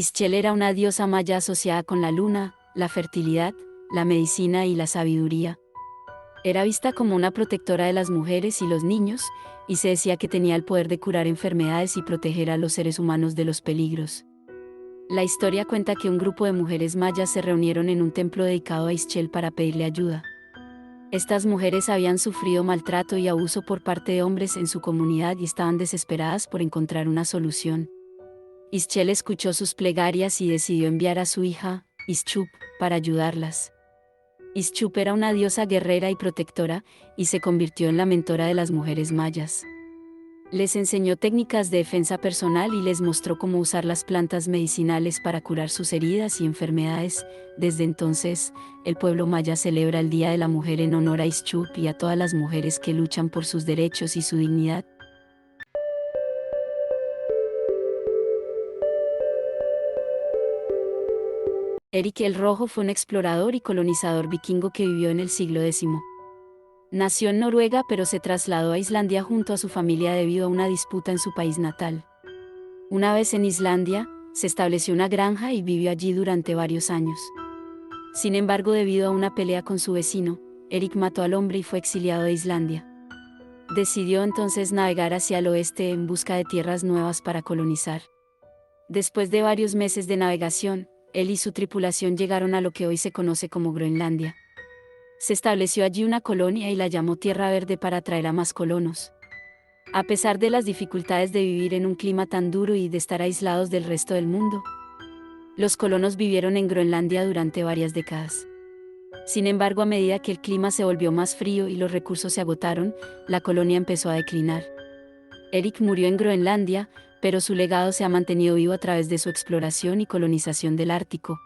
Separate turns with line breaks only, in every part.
Ischel era una diosa maya asociada con la luna, la fertilidad, la medicina y la sabiduría. Era vista como una protectora de las mujeres y los niños, y se decía que tenía el poder de curar enfermedades y proteger a los seres humanos de los peligros. La historia cuenta que un grupo de mujeres mayas se reunieron en un templo dedicado a Ischel para pedirle ayuda. Estas mujeres habían sufrido maltrato y abuso por parte de hombres en su comunidad y estaban desesperadas por encontrar una solución. Ischel escuchó sus plegarias y decidió enviar a su hija, Ischub, para ayudarlas. Ischub era una diosa guerrera y protectora, y se convirtió en la mentora de las mujeres mayas. Les enseñó técnicas de defensa personal y les mostró cómo usar las plantas medicinales para curar sus heridas y enfermedades. Desde entonces, el pueblo maya celebra el Día de la Mujer en honor a Ischub y a todas las mujeres que luchan por sus derechos y su dignidad. Eric el Rojo fue un explorador y colonizador vikingo que vivió en el siglo X. Nació en Noruega pero se trasladó a Islandia junto a su familia debido a una disputa en su país natal. Una vez en Islandia, se estableció una granja y vivió allí durante varios años. Sin embargo, debido a una pelea con su vecino, Eric mató al hombre y fue exiliado de Islandia. Decidió entonces navegar hacia el oeste en busca de tierras nuevas para colonizar. Después de varios meses de navegación, él y su tripulación llegaron a lo que hoy se conoce como Groenlandia. Se estableció allí una colonia y la llamó Tierra Verde para atraer a más colonos. A pesar de las dificultades de vivir en un clima tan duro y de estar aislados del resto del mundo, los colonos vivieron en Groenlandia durante varias décadas. Sin embargo, a medida que el clima se volvió más frío y los recursos se agotaron, la colonia empezó a declinar. Eric murió en Groenlandia, pero su legado se ha mantenido vivo a través de su exploración y colonización del Ártico.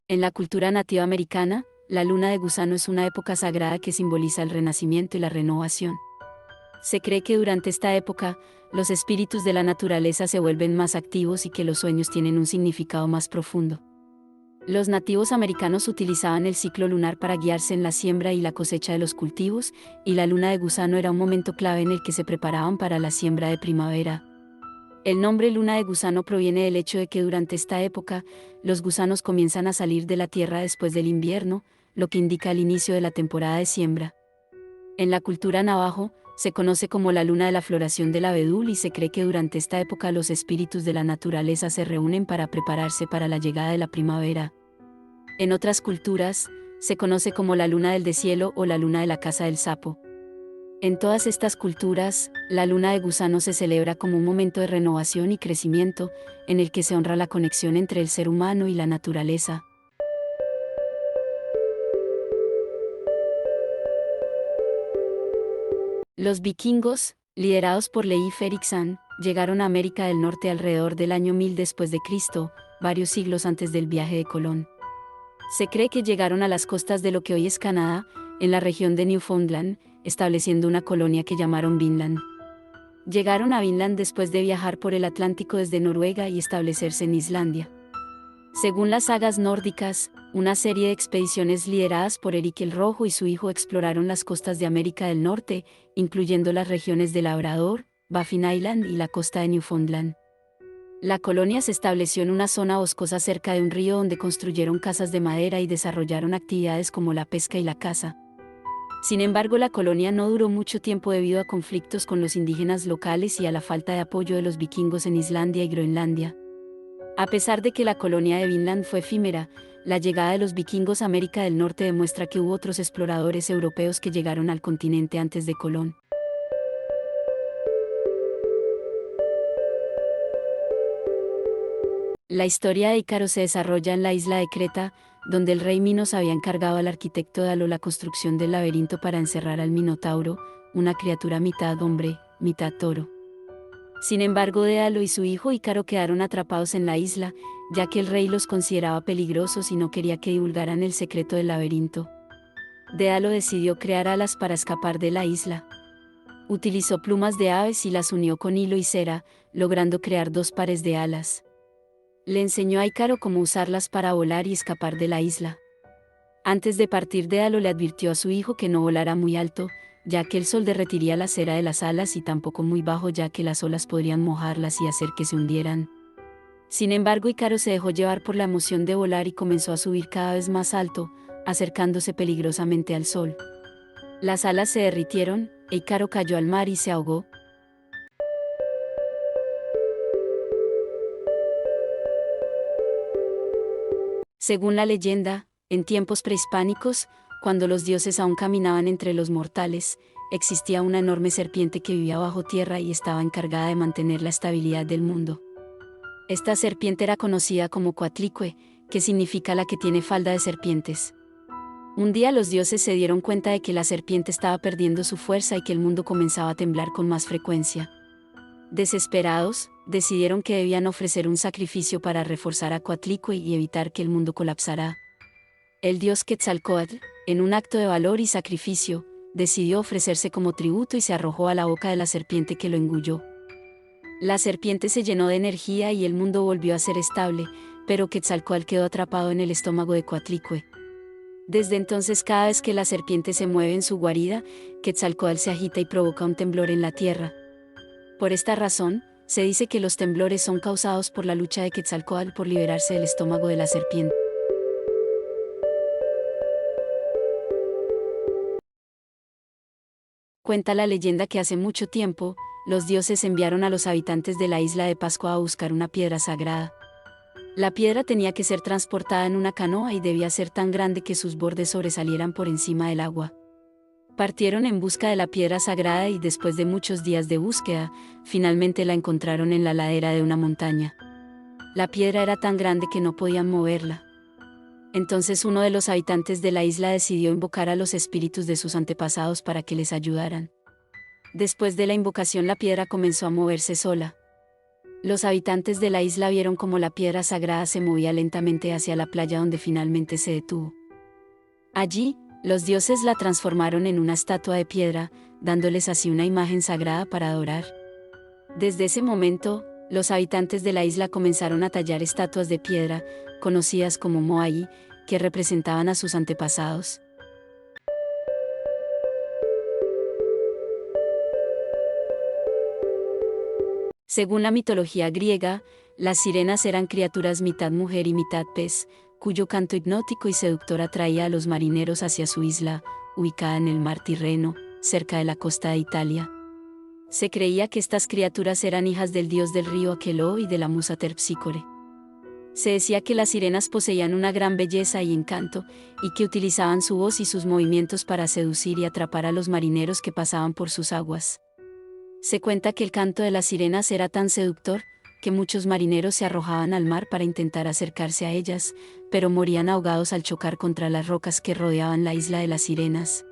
En la cultura nativa americana, la luna de gusano es una época sagrada que simboliza el renacimiento y la renovación. Se cree que durante esta época, los espíritus de la naturaleza se vuelven más activos y que los sueños tienen un significado más profundo. Los nativos americanos utilizaban el ciclo lunar para guiarse en la siembra y la cosecha de los cultivos, y la luna de gusano era un momento clave en el que se preparaban para la siembra de primavera. El nombre luna de gusano proviene del hecho de que durante esta época, los gusanos comienzan a salir de la tierra después del invierno, lo que indica el inicio de la temporada de siembra. En la cultura navajo, se conoce como la luna de la floración del abedul y se cree que durante esta época los espíritus de la naturaleza se reúnen para prepararse para la llegada de la primavera. En otras culturas, se conoce como la luna del deshielo o la luna de la casa del sapo. En todas estas culturas, la luna de gusano se celebra como un momento de renovación y crecimiento, en el que se honra la conexión entre el ser humano y la naturaleza. Los vikingos, liderados por Leif Erikson, llegaron a América del Norte alrededor del año 1000 después de Cristo, varios siglos antes del viaje de Colón. Se cree que llegaron a las costas de lo que hoy es Canadá, en la región de Newfoundland, estableciendo una colonia que llamaron Vinland. Llegaron a Vinland después de viajar por el Atlántico desde Noruega y establecerse en Islandia. Según las sagas nórdicas, una serie de expediciones lideradas por Eric el Rojo y su hijo exploraron las costas de América del Norte, incluyendo las regiones de Labrador, Baffin Island y la costa de Newfoundland. La colonia se estableció en una zona boscosa cerca de un río donde construyeron casas de madera y desarrollaron actividades como la pesca y la caza. Sin embargo, la colonia no duró mucho tiempo debido a conflictos con los indígenas locales y a la falta de apoyo de los vikingos en Islandia y Groenlandia. A pesar de que la colonia de Vinland fue efímera, la llegada de los vikingos a América del Norte demuestra que hubo otros exploradores europeos que llegaron al continente antes de Colón. La historia de Ícaro se desarrolla en la isla de Creta, donde el rey Minos había encargado al arquitecto Dalo la construcción del laberinto para encerrar al Minotauro, una criatura mitad hombre, mitad toro. Sin embargo, Dédalo y su hijo Ícaro quedaron atrapados en la isla, ya que el rey los consideraba peligrosos y no quería que divulgaran el secreto del laberinto. Dédalo decidió crear alas para escapar de la isla. Utilizó plumas de aves y las unió con hilo y cera, logrando crear dos pares de alas. Le enseñó a Ícaro cómo usarlas para volar y escapar de la isla. Antes de partir, Dédalo le advirtió a su hijo que no volara muy alto, ya que el sol derretiría la cera de las alas, y tampoco muy bajo, ya que las olas podrían mojarlas y hacer que se hundieran. Sin embargo, Ícaro se dejó llevar por la emoción de volar y comenzó a subir cada vez más alto, acercándose peligrosamente al sol. Las alas se derritieron, e Ícaro cayó al mar y se ahogó. Según la leyenda, en tiempos prehispánicos, cuando los dioses aún caminaban entre los mortales, existía una enorme serpiente que vivía bajo tierra y estaba encargada de mantener la estabilidad del mundo. Esta serpiente era conocida como Coatlicue, que significa la que tiene falda de serpientes. Un día los dioses se dieron cuenta de que la serpiente estaba perdiendo su fuerza y que el mundo comenzaba a temblar con más frecuencia. Desesperados, decidieron que debían ofrecer un sacrificio para reforzar a Coatlicue y evitar que el mundo colapsara. El dios Quetzalcóatl, en un acto de valor y sacrificio, decidió ofrecerse como tributo y se arrojó a la boca de la serpiente, que lo engulló. La serpiente se llenó de energía y el mundo volvió a ser estable, pero Quetzalcóatl quedó atrapado en el estómago de Coatlicue. Desde entonces, cada vez que la serpiente se mueve en su guarida, Quetzalcóatl se agita y provoca un temblor en la tierra. Por esta razón, se dice que los temblores son causados por la lucha de Quetzalcóatl por liberarse del estómago de la serpiente. Cuenta la leyenda que hace mucho tiempo, los dioses enviaron a los habitantes de la isla de Pascua a buscar una piedra sagrada. La piedra tenía que ser transportada en una canoa y debía ser tan grande que sus bordes sobresalieran por encima del agua. Partieron en busca de la piedra sagrada y después de muchos días de búsqueda, finalmente la encontraron en la ladera de una montaña. La piedra era tan grande que no podían moverla. Entonces uno de los habitantes de la isla decidió invocar a los espíritus de sus antepasados para que les ayudaran. Después de la invocación, la piedra comenzó a moverse sola. Los habitantes de la isla vieron cómo la piedra sagrada se movía lentamente hacia la playa, donde finalmente se detuvo. Allí, los dioses la transformaron en una estatua de piedra, dándoles así una imagen sagrada para adorar. Desde ese momento, los habitantes de la isla comenzaron a tallar estatuas de piedra, conocidas como moai, que representaban a sus antepasados. Según la mitología griega, las sirenas eran criaturas mitad mujer y mitad pez, cuyo canto hipnótico y seductor atraía a los marineros hacia su isla, ubicada en el mar Tirreno, cerca de la costa de Italia. Se creía que estas criaturas eran hijas del dios del río Aqueloo y de la musa Terpsícore. Se decía que las sirenas poseían una gran belleza y encanto, y que utilizaban su voz y sus movimientos para seducir y atrapar a los marineros que pasaban por sus aguas. Se cuenta que el canto de las sirenas era tan seductor, que muchos marineros se arrojaban al mar para intentar acercarse a ellas, pero morían ahogados al chocar contra las rocas que rodeaban la isla de las sirenas.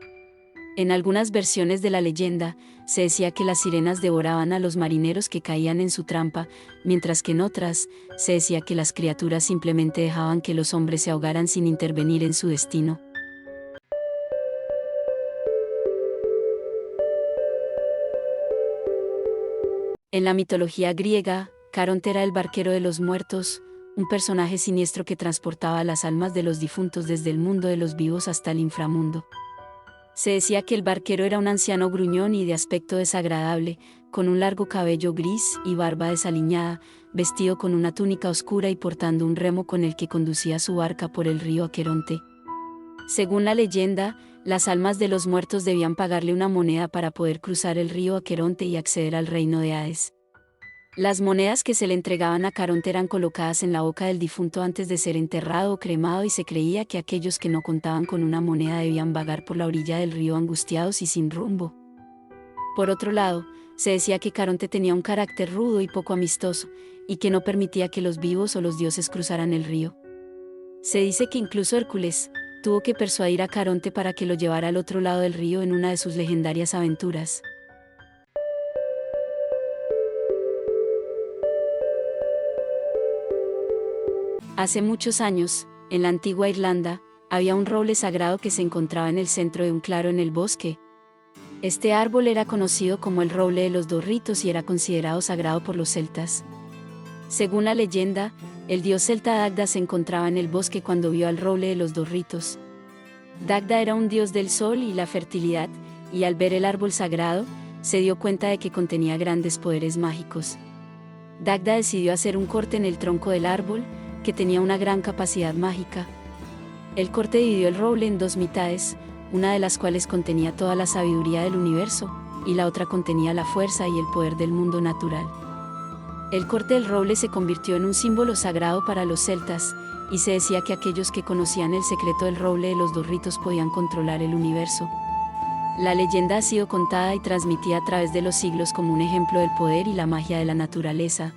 En algunas versiones de la leyenda, se decía que las sirenas devoraban a los marineros que caían en su trampa, mientras que en otras, se decía que las criaturas simplemente dejaban que los hombres se ahogaran sin intervenir en su destino. En la mitología griega, Caronte era el barquero de los muertos, un personaje siniestro que transportaba las almas de los difuntos desde el mundo de los vivos hasta el inframundo. Se decía que el barquero era un anciano gruñón y de aspecto desagradable, con un largo cabello gris y barba desaliñada, vestido con una túnica oscura y portando un remo con el que conducía su barca por el río Aqueronte. Según la leyenda, las almas de los muertos debían pagarle una moneda para poder cruzar el río Aqueronte y acceder al reino de Hades. Las monedas que se le entregaban a Caronte eran colocadas en la boca del difunto antes de ser enterrado o cremado, y se creía que aquellos que no contaban con una moneda debían vagar por la orilla del río angustiados y sin rumbo. Por otro lado, se decía que Caronte tenía un carácter rudo y poco amistoso, y que no permitía que los vivos o los dioses cruzaran el río. Se dice que incluso Hércules tuvo que persuadir a Caronte para que lo llevara al otro lado del río en una de sus legendarias aventuras. Hace muchos años, en la antigua Irlanda, había un roble sagrado que se encontraba en el centro de un claro en el bosque. Este árbol era conocido como el roble de los dos ritos y era considerado sagrado por los celtas. Según la leyenda, el dios celta Dagda se encontraba en el bosque cuando vio al roble de los dos ritos. Dagda era un dios del sol y la fertilidad, y al ver el árbol sagrado, se dio cuenta de que contenía grandes poderes mágicos. Dagda decidió hacer un corte en el tronco del árbol, que tenía una gran capacidad mágica. El corte dividió el roble en dos mitades, una de las cuales contenía toda la sabiduría del universo, y la otra contenía la fuerza y el poder del mundo natural. El corte del roble se convirtió en un símbolo sagrado para los celtas, y se decía que aquellos que conocían el secreto del roble de los dos ritos podían controlar el universo. La leyenda ha sido contada y transmitida a través de los siglos como un ejemplo del poder y la magia de la naturaleza.